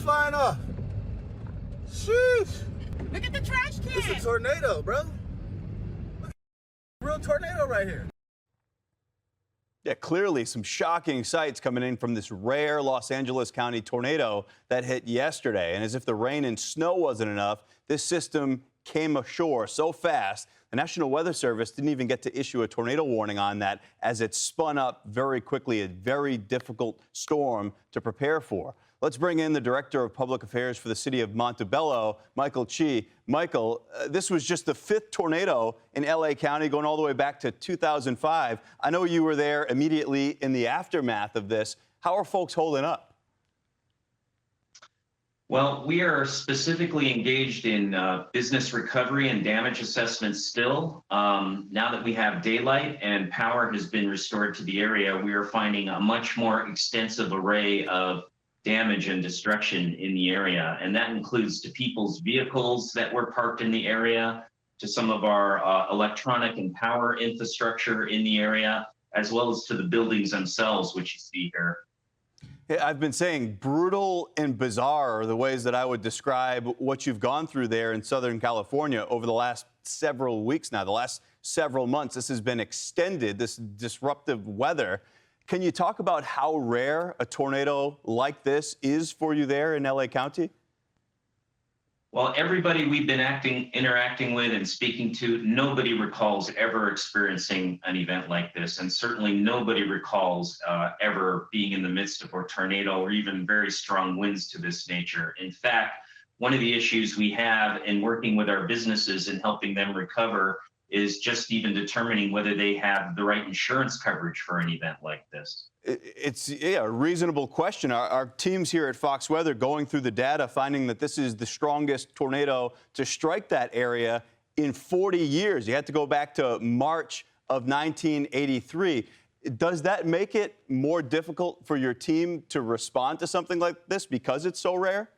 flying off. Sheesh. Look at the trash can. It's a tornado, bro. Look, real tornado right here. Yeah, clearly some shocking sights coming in from this rare Los Angeles County tornado that hit yesterday. And as if the rain and snow wasn't enough, this system came ashore so fast, the National Weather Service didn't even get to issue a tornado warning on that as it spun up very quickly, a very difficult storm to prepare for. Let's bring in the Director of Public Affairs for the city of Montebello, Michael Chee. Michael, this was just the 5th tornado in L.A. County going all the way back to 2005. I know you were there immediately in the aftermath of this. How are folks holding up? Well, we are specifically engaged in business recovery and damage assessments still. Now that we have daylight and power has been restored to the area, we are finding a much more extensive array of damage and destruction in the area. And that includes to people's vehicles that were parked in the area, to some of our electronic and power infrastructure in the area, as well as to the buildings themselves, which you see here. I've been saying brutal and bizarre are the ways that I would describe what you've gone through there in Southern California over the last several weeks now, the last several months. This has been extended, this disruptive weather. Can you talk about how rare a tornado like this is for you there in LA County? Well, everybody we've been interacting with and speaking to, nobody recalls ever experiencing an event like this. And certainly nobody recalls ever being in the midst of a tornado or even very strong winds to this nature. In fact, one of the issues we have in working with our businesses and helping them recover is just even determining whether they have the right insurance coverage for an event like this. It's a reasonable question. Our teams here at Fox Weather going through the data, finding that this is the strongest tornado to strike that area in 40 years. You had to go back to March of 1983. Does that make it more difficult for your team to respond to something like this because it's so rare?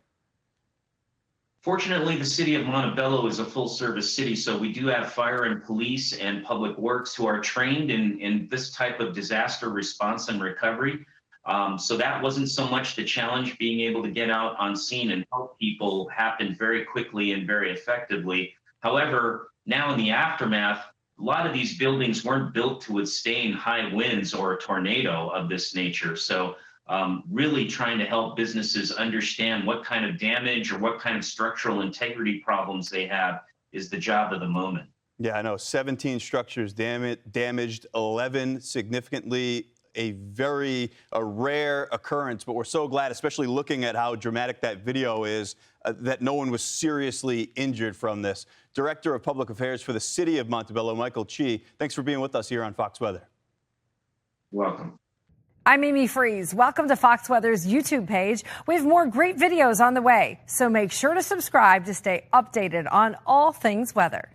Fortunately, the city of Montebello is a full-service city, so we do have fire and police and public works who are trained in this type of disaster response and recovery. So that wasn't so much the challenge. Being able to get out on scene and help people happened very quickly and very effectively. However, now in the aftermath, a lot of these buildings weren't built to withstand high winds or a tornado of this nature. So really trying to help businesses understand what kind of damage or what kind of structural integrity problems they have is the job of the moment. Yeah, I know. 17 structures damaged, 11 significantly, a rare occurrence. But we're so glad, especially looking at how dramatic that video is, that no one was seriously injured from this. Director of Public Affairs for the city of Montebello, Michael Chee, thanks for being with us here on Fox Weather. Welcome. I'm Amy Freeze. Welcome to Fox Weather's YouTube page. We have more great videos on the way, so make sure to subscribe to stay updated on all things weather.